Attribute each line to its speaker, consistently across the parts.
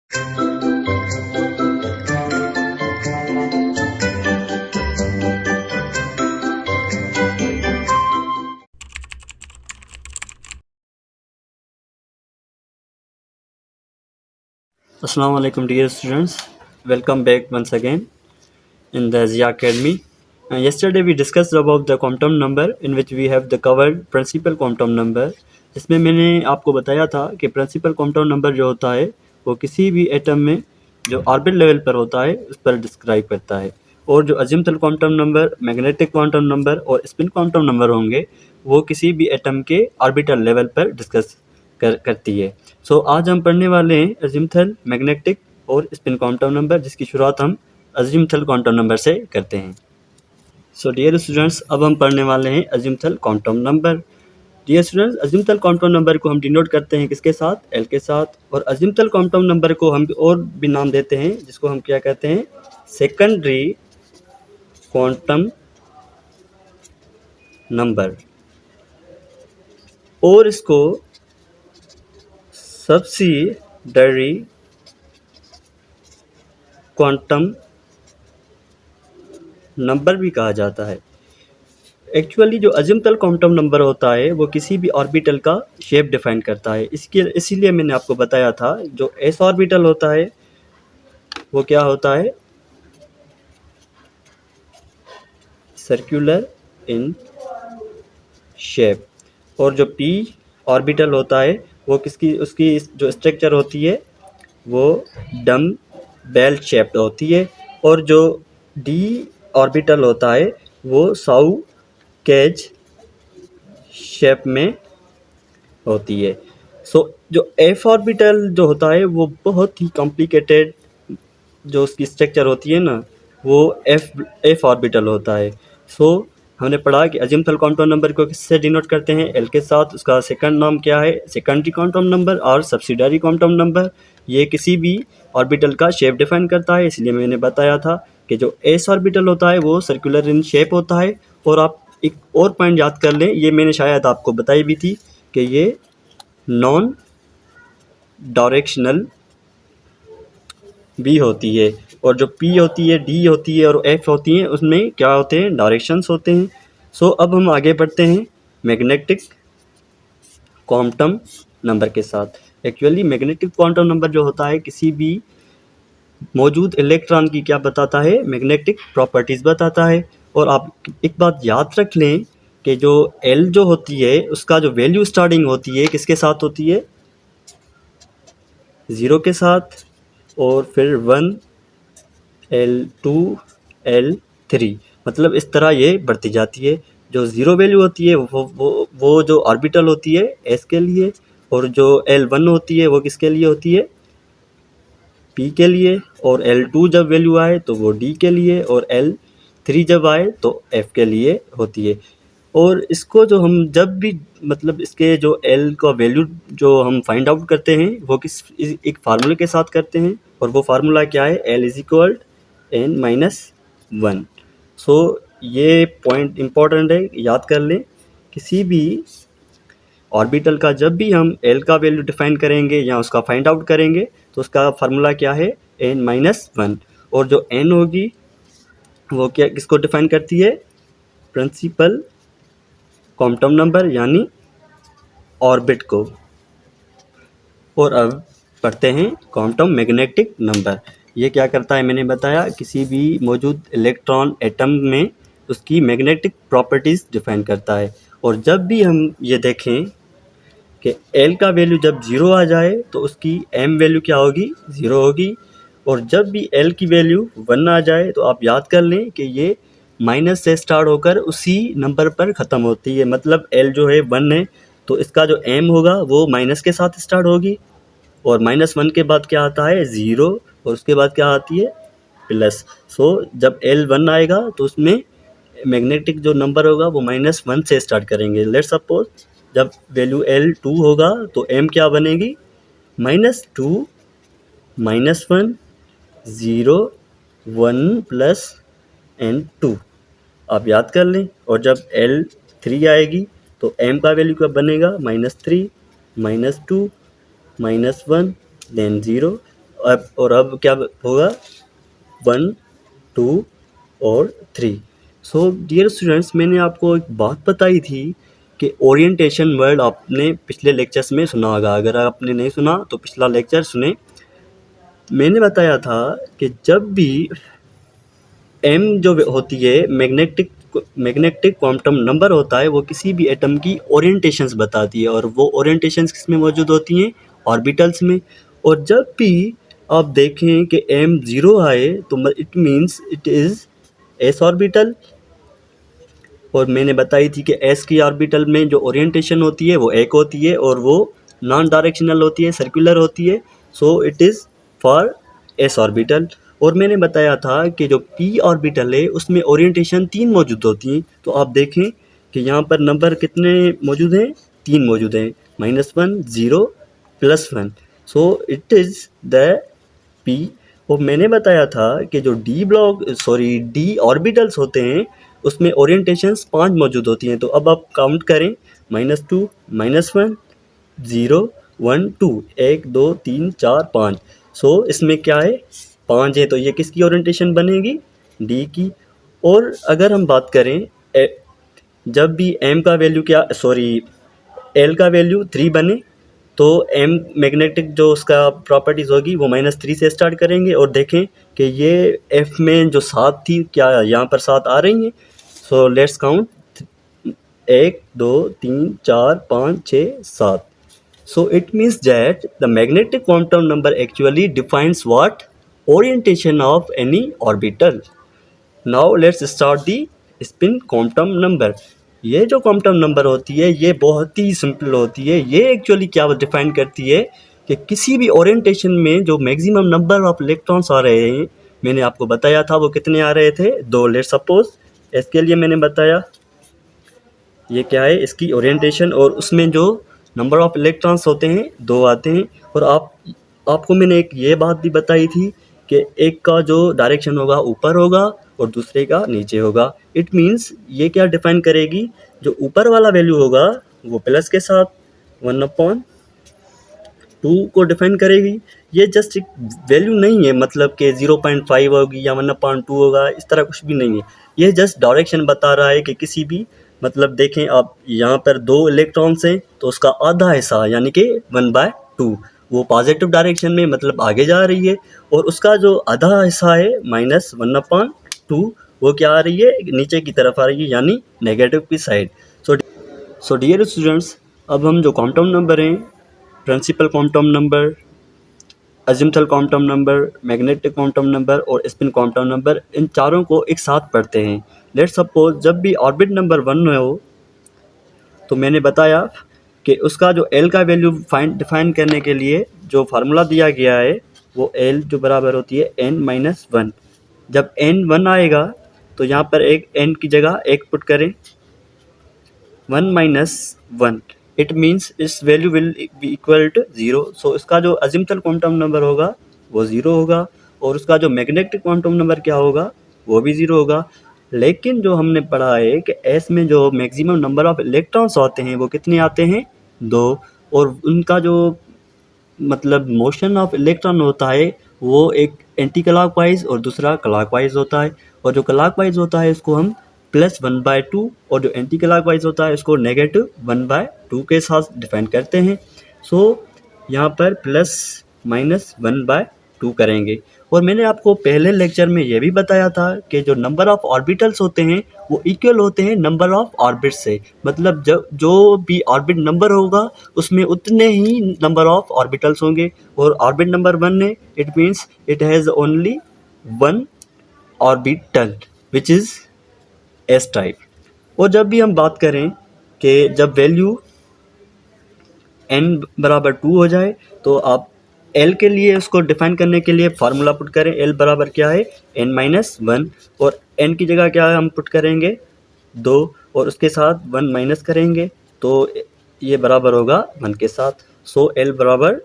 Speaker 1: Assalamu alaikum dear students, welcome back once again in the Zia Academy. Yesterday we discussed about the quantum number in which we have the covered principal quantum number, जिसमें मैंने आपको बताया था कि principal quantum number जो होता है वो किसी भी एटम में जो ऑर्बिट लेवल पर होता है उस पर डिस्क्राइब करता है, और जो azimuthal quantum number, magnetic quantum number और स्पिन क्वांटम नंबर होंगे वो किसी भी एटम के ऑर्बिटल लेवल पर डिस्कस करती है। सो आज हम पढ़ने वाले हैं अजिमुथल, मैग्नेटिक और स्पिन क्वांटम नंबर, जिसकी शुरुआत हम अजिमुथल क्वांटम नंबर से करते हैं। सो डियर स्टूडेंट्स, अब हम पढ़ने वाले हैं azimuthal quantum number. Dear students, azimuthal quantum number को हम डिनोट करते हैं किसके साथ? एल के साथ। और अजिमुथल क्वांटम नंबर को हम और भी नाम देते हैं, जिसको हम क्या कहते हैं? सेकेंडरी क्वांटम नंबर, और इसको सब्सिडरी क्वांटम नंबर भी कहा जाता है। एक्चुअली जो अजिमुथल क्वांटम नंबर होता है वो किसी भी ऑर्बिटल का शेप डिफाइन करता है। इसीलिए मैंने आपको बताया था जो एस ऑर्बिटल होता है वो क्या होता है? Circular in shape. और जो पी ऑर्बिटल होता है वो उसकी जो स्ट्रक्चर होती है वो डम बेल शेप्ड होती है। और जो डी ऑर्बिटल होता है वो साउ कैज शेप में होती है। सो जो एफ ऑर्बिटल जो होता है वो बहुत ही कॉम्प्लिकेटेड जो उसकी स्ट्रक्चर होती है ना, वो एफ ऑर्बिटल होता है। सो हमने पढ़ा कि अजिमुथल क्वांटम नंबर को किससे डिनोट करते हैं? एल के साथ। उसका सेकंड नाम क्या है? सेकेंडरी क्वांटम नंबर और सब्सिडरी क्वांटम नंबर। ये किसी भी ऑर्बिटल का शेप डिफाइन करता है, इसलिए मैंने बताया था कि जो एस ऑर्बिटल होता है वो सर्कुलर इन शेप होता है। और आप एक और पॉइंट याद कर लें, ये मैंने शायद आपको बताई भी थी कि ये नॉन डायरेक्शनल बी होती है। और जो पी होती है, डी होती है और एफ होती हैं, उसमें क्या होते हैं? डायरेक्शंस होते हैं। सो अब हम आगे बढ़ते हैं मैग्नेटिक क्वांटम नंबर के साथ। एक्चुअली मैग्नेटिक क्वांटम नंबर जो होता है किसी भी मौजूद इलेक्ट्रॉन की क्या बताता है? मैग्नेटिक प्रॉपर्टीज़ बताता है। और आप एक बात याद रख लें कि जो एल जो होती है उसका जो वैल्यू स्टार्टिंग होती है किसके साथ होती है? 0 के साथ, और फिर 1, L2, L3, मतलब इस तरह ये बढ़ती जाती है। जो ज़ीरो वैल्यू होती है वो जो ऑर्बिटल होती है एस के लिए, और जो L1 होती है वो किसके लिए होती है? पी के लिए। और L2 जब वैल्यू आए तो वो डी के लिए, और L3 जब आए तो एफ के लिए होती है। और इसको जो हम जब भी मतलब इसके जो एल का वैल्यू जो हम फाइंड आउट करते हैं वो एक फार्मूले के साथ करते हैं, और वो फार्मूला क्या है? L is equal n-1। सो ये पॉइंट इम्पॉर्टेंट है, याद कर लें। किसी भी ऑर्बिटल का जब भी हम L का वैल्यू डिफाइन करेंगे या उसका फाइंड आउट करेंगे तो उसका फार्मूला क्या है? n-1। और जो n होगी वो क्या किसको डिफाइन करती है? प्रिंसिपल क्वांटम नंबर यानी ऑर्बिट को। और अब पढ़ते हैं क्वांटम मैग्नेटिक नंबर। ये क्या करता है? मैंने बताया किसी भी मौजूद इलेक्ट्रॉन एटम में उसकी मैग्नेटिक प्रॉपर्टीज़ डिफाइन करता है। और जब भी हम ये देखें कि L का वैल्यू जब 0 आ जाए तो उसकी M वैल्यू क्या होगी? 0 होगी। और जब भी L की वैल्यू 1 आ जाए तो आप याद कर लें कि ये माइनस से स्टार्ट होकर उसी नंबर पर ख़त्म होती है। मतलब L जो है 1 है तो इसका जो M होगा वो माइनस के साथ स्टार्ट होगी, और -1 के बाद क्या आता है? 0, और उसके बाद क्या आती है? प्लस। सो जब L1 आएगा तो उसमें मैग्नेटिक जो नंबर होगा वो -1 से स्टार्ट करेंगे। लेट्स सपोज जब वैल्यू L2 होगा तो M क्या बनेगी? -2, -1, 0, 1 प्लस n2। आप याद कर लें। और जब L3 आएगी तो M का वैल्यू क्या बनेगा? -3, -2, -1 देन 0। अब क्या होगा 1 2 और 3। सो डियर स्टूडेंट्स, मैंने आपको एक बात बताई थी कि ओरिएंटेशन वर्ड आपने पिछले लेक्चर्स में सुना होगा। अगर आपने नहीं सुना तो पिछला लेक्चर सुने। मैंने बताया था कि जब भी m जो होती है मैग्नेटिक क्वांटम नंबर होता है, वो किसी भी एटम की ओरिएंटेशंस बताती है, और वो ओरिएंटेशंस किस में मौजूद होती हैं? ऑर्बिटल्स में। और जब भी आप देखें कि m 0 आए तो it means it is s orbital. और मैंने बताई थी कि s की ऑर्बिटल में जो ओरिएंटेशन होती है वो एक होती है, और वो नॉन डायरेक्शनल होती है, सर्कुलर होती है। So it is for s orbital. और मैंने बताया था कि जो p ऑर्बिटल है उसमें ओरिएंटेशन 3 मौजूद होती हैं। तो आप देखें कि यहाँ पर नंबर कितने मौजूद हैं? 3 मौजूद हैं, -1 0 +1। So it is the p। और मैंने बताया था कि जो डी ऑर्बिटल्स होते हैं उसमें ओरिएंटेशंस 5 मौजूद होती हैं। तो अब आप काउंट करें, -2 -1 0 1 2 1 2 3 4 5। सो इसमें क्या है? 5 है, तो ये किसकी ओरिएंटेशन बनेगी? डी की। और अगर हम बात करें जब भी m का वैल्यू l का वैल्यू 3 बने तो m मैग्नेटिक जो उसका प्रॉपर्टीज़ होगी वो -3 से स्टार्ट करेंगे। और देखें कि ये f में जो 7 थी, क्या यहाँ पर 7 आ रही हैं? So let's count 1 2 3 4 5 6 7। So it means that the magnetic quantum number actually defines what? Orientation of any orbital. Now let's start the spin quantum number. ये जो क्वांटम नंबर होती है ये बहुत ही सिंपल होती है। ये एक्चुअली क्या डिफाइन करती है कि किसी भी ओरिएंटेशन में जो मैक्सिमम नंबर ऑफ इलेक्ट्रॉन्स आ रहे हैं, मैंने आपको बताया था वो कितने आ रहे थे? 2। लेट्स सपोज इसके लिए मैंने बताया ये क्या है, इसकी ओरिएंटेशन, और उसमें जो नंबर ऑफ इलेक्ट्रॉन्स होते हैं 2 आते हैं। और आपको मैंने एक ये बात भी बताई थी कि एक का जो डायरेक्शन होगा ऊपर होगा और दूसरे का नीचे होगा। इट मीन्स ये क्या डिफाइन करेगी? जो ऊपर वाला वैल्यू होगा वो प्लस के साथ 1/2 को डिफाइन करेगी। ये जस्ट एक वैल्यू नहीं है, मतलब कि 0.5 होगी या 1/2 होगा, इस तरह कुछ भी नहीं है। ये जस्ट डायरेक्शन बता रहा है कि किसी भी, मतलब देखें आप यहाँ पर 2 इलेक्ट्रॉन्स हैं तो उसका आधा हिस्सा यानी कि 1/2 वो पॉजिटिव डायरेक्शन में मतलब आगे जा रही है, और उसका जो आधा हिस्सा है -1/2 वो क्या आ रही है? नीचे की तरफ आ रही है, यानी नेगेटिव की साइड। सो डियर स्टूडेंट्स, अब हम जो क्वांटम नंबर हैं, principal quantum number, azimuthal quantum number, magnetic quantum number और स्पिन क्वांटम नंबर, इन चारों को एक साथ पढ़ते हैं। लेट्स सपोज जब भी ऑर्बिट नंबर 1 हो तो मैंने बताया कि उसका जो l का वैल्यू डिफाइन करने के लिए जो फार्मूला दिया गया है वो l जो बराबर होती है n-1। जब n 1 आएगा तो यहाँ पर एक n की जगह 1 पुट करें, 1 - 1, इट मीन्स इस value will be equal to 0। So इसका जो अज़ीमुथल क्वांटम नंबर होगा वो 0 होगा, और उसका जो मैग्नेटिक क्वांटम नंबर क्या होगा? वो भी 0 होगा। लेकिन जो हमने पढ़ा है कि S में जो मैक्सिमम नंबर ऑफ इलेक्ट्रॉन्स आते हैं वो कितने आते हैं? 2। और उनका जो मतलब मोशन ऑफ इलेक्ट्रॉन होता है वो एक एंटी क्लॉकवाइज और दूसरा क्लॉकवाइज होता है, और जो क्लॉकवाइज होता है उसको हम +1/2 और जो एंटी क्लॉकवाइज होता है उसको -1/2 के साथ डिफाइन करते हैं। सो यहाँ पर ±1/2 करेंगे। और मैंने आपको पहले लेक्चर में ये भी बताया था कि जो नंबर ऑफ ऑर्बिटल्स होते हैं वो इक्वल होते हैं नंबर ऑफ ऑर्बिट से। मतलब जो भी ऑर्बिट नंबर होगा उसमें उतने ही नंबर ऑफ ऑर्बिटल्स होंगे। और ऑर्बिट नंबर 1 है, it means it has only 1 orbital which is S type. और जब भी हम बात करें कि जब वैल्यू n बराबर 2 हो जाए तो आप l के लिए उसको डिफाइन करने के लिए फार्मूला पुट करें। l बराबर क्या है? n-1, और n की जगह क्या है हम पुट करेंगे? 2, और उसके साथ 1 माइनस करेंगे तो ये बराबर होगा 1 के साथ। सो l बराबर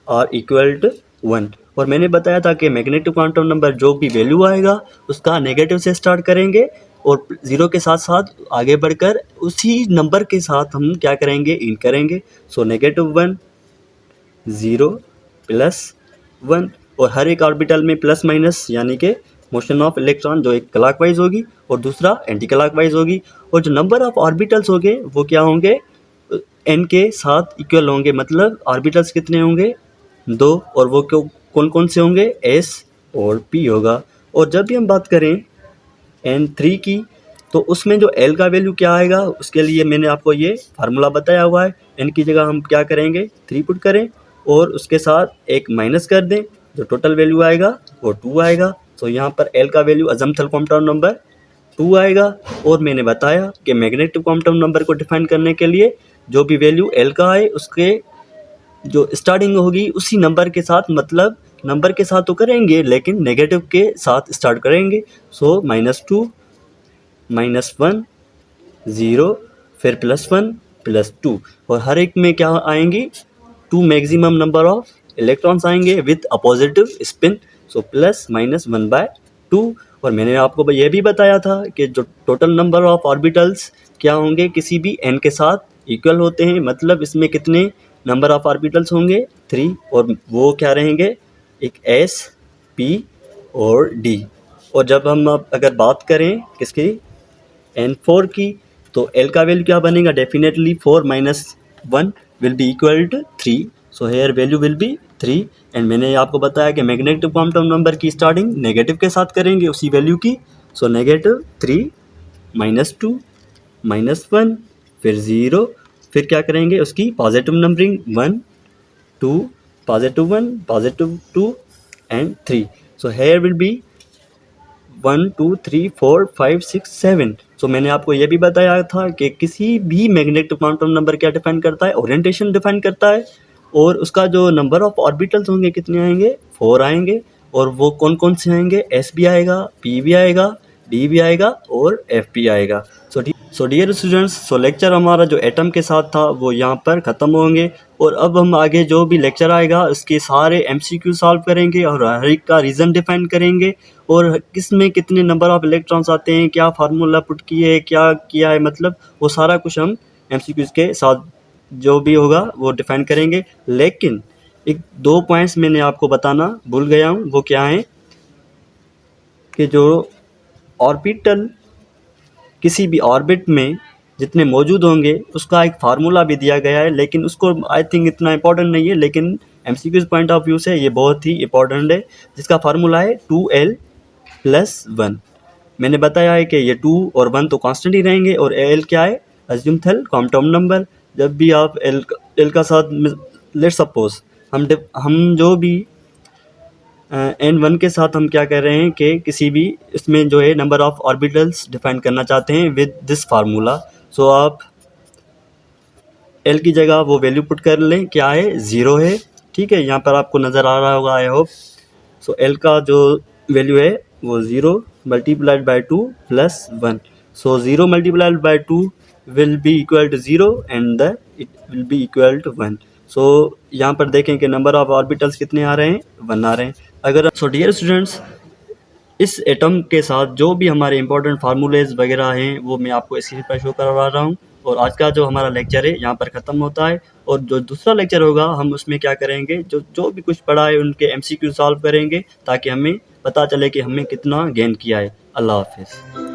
Speaker 1: आर इक्वल टू 1। और मैंने बताया था कि मैग्नेटिक क्वांटम नंबर जो भी वैल्यू आएगा उसका नेगेटिव से स्टार्ट करेंगे और 0 के साथ साथ आगे बढ़कर उसी नंबर के साथ हम क्या करेंगे? इन करेंगे। सो -1 0 + 1 और हर एक ऑर्बिटल में प्लस माइनस यानी कि मोशन ऑफ इलेक्ट्रॉन जो एक क्लॉकवाइज होगी और दूसरा एंटी क्लॉकवाइज होगी, और जो नंबर ऑफ ऑर्बिटल्स होंगे वो क्या होंगे, n के साथ इक्वल होंगे, मतलब ऑर्बिटल्स कितने होंगे, 2, और वो क्यों कौन कौन से होंगे, s और p होगा। और जब भी हम बात करें n3 की, तो उसमें जो l का वैल्यू क्या आएगा, उसके लिए मैंने आपको ये फार्मूला बताया हुआ है। n की जगह हम क्या करेंगे, 3 पुट करें और उसके साथ एक माइनस कर दें, जो टोटल वैल्यू आएगा वो 2 आएगा। तो यहाँ पर l का वैल्यू अज़म्पथल क्वांटम नंबर 2 आएगा। और मैंने बताया कि मैग्नेटिक क्वांटम नंबर को डिफाइन करने के लिए जो भी वैल्यू l का आए उसके जो स्टार्टिंग होगी उसी नंबर के साथ, मतलब नंबर के साथ तो करेंगे लेकिन नेगेटिव के साथ स्टार्ट करेंगे। सो -2 -1 0 फिर +1 +2, और हर एक में क्या आएंगी, 2 मैक्सिमम नंबर ऑफ इलेक्ट्रॉन्स आएंगे विथ अ पॉजिटिव स्पिन, सो +-1/2। और मैंने आपको ये भी बताया था कि जो टोटल नंबर ऑफ ऑर्बिटल्स क्या होंगे किसी भी n के साथ इक्वल होते हैं, मतलब इसमें कितने नंबर ऑफ ऑर्बिटल्स होंगे, 3, और वो क्या रहेंगे, एक s p और d। और जब हम अब अगर बात करें किसकी, n4 की, तो l का वैल्यू क्या बनेगा, definitely 4 - 1 will be equal to 3, so here value will be 3। And मैंने आपको बताया कि मैग्नेटिक क्वांटम नंबर की स्टार्टिंग नेगेटिव के साथ करेंगे उसी वैल्यू की, सो -3 -2 -1 फिर 0, फिर क्या करेंगे उसकी positive numbering 1 2 +1 +2 and 3, so hair will be 1 2 3 4 5 6 7। सो मैंने आपको ये भी बताया था कि किसी भी मैग्नेटिक क्वांटम नंबर क्या डिफाइन करता है, ओरिएंटेशन डिफाइन करता है, और उसका जो नंबर ऑफ ऑर्बिटल्स होंगे कितने आएंगे, 4 आएंगे, और वो कौन कौन से आएंगे, s भी आएगा, p भी आएगा, d भी आएगा और f भी आएगा। So dear students, so lecture हमारा जो एटम के साथ था वो यहाँ पर ख़त्म होंगे, और अब हम आगे जो भी लेक्चर आएगा उसके सारे MCQ सॉल्व करेंगे और हर एक का रीज़न डिफाइन करेंगे, और किस में कितने नंबर ऑफ इलेक्ट्रॉन्स आते हैं, क्या फार्मूला पुट किए है, क्या किया है, मतलब वो सारा कुछ हम MCQs के साथ जो भी होगा वो डिफाइन करेंगे। लेकिन एक 2 पॉइंट्स मैंने आपको बताना भूल गया हूँ, वो क्या है कि जो ऑर्बिटल किसी भी ऑर्बिट में जितने मौजूद होंगे उसका एक फार्मूला भी दिया गया है, लेकिन उसको आई थिंक इतना इम्पोर्टेंट नहीं है, लेकिन MCQs पॉइंट ऑफ व्यू से ये बहुत ही इम्पोर्टेंट है, जिसका फार्मूला है 2l + 1। मैंने बताया है कि ये 2 और 1 तो कांस्टेंट ही रहेंगे, और l क्या है, अज़म्पथल क्वांटम नंबर। जब भी आप l का साथ, लेट्स सपोज हम जो भी n1 के साथ हम क्या कर रहे हैं कि किसी भी इसमें जो है नंबर ऑफ ऑर्बिटल्स डिफाइन करना चाहते हैं विद दिस फार्मूला। सो आप l की जगह वो वैल्यू पुट कर लें, क्या है, 0 है, ठीक है, यहाँ पर आपको नज़र आ रहा होगा आई होप। सो l का जो वैल्यू है वो 0 × 2 + 1, so 0 × 2 will be equal to 0 and it will be equal to 1। So यहाँ पर देखें कि नंबर ऑफ ऑर्बिटल्स कितने आ रहे हैं, 1 आ रहे हैं। अगर सो डियर स्टूडेंट्स, इस एटम के साथ जो भी हमारे इंपॉर्टेंट फार्मूलेज वगैरह हैं वो मैं आपको स्क्रीन पर शो करवा रहा हूँ, और आज का जो हमारा लेक्चर है यहाँ पर ख़त्म होता है। और जो दूसरा लेक्चर होगा हम उसमें क्या करेंगे, जो भी कुछ पढ़ा है उनके MCQ सॉल्व करेंगे, ताकि हमें पता चले कि हमने कितना गेन किया है। अल्लाह हाफिज़।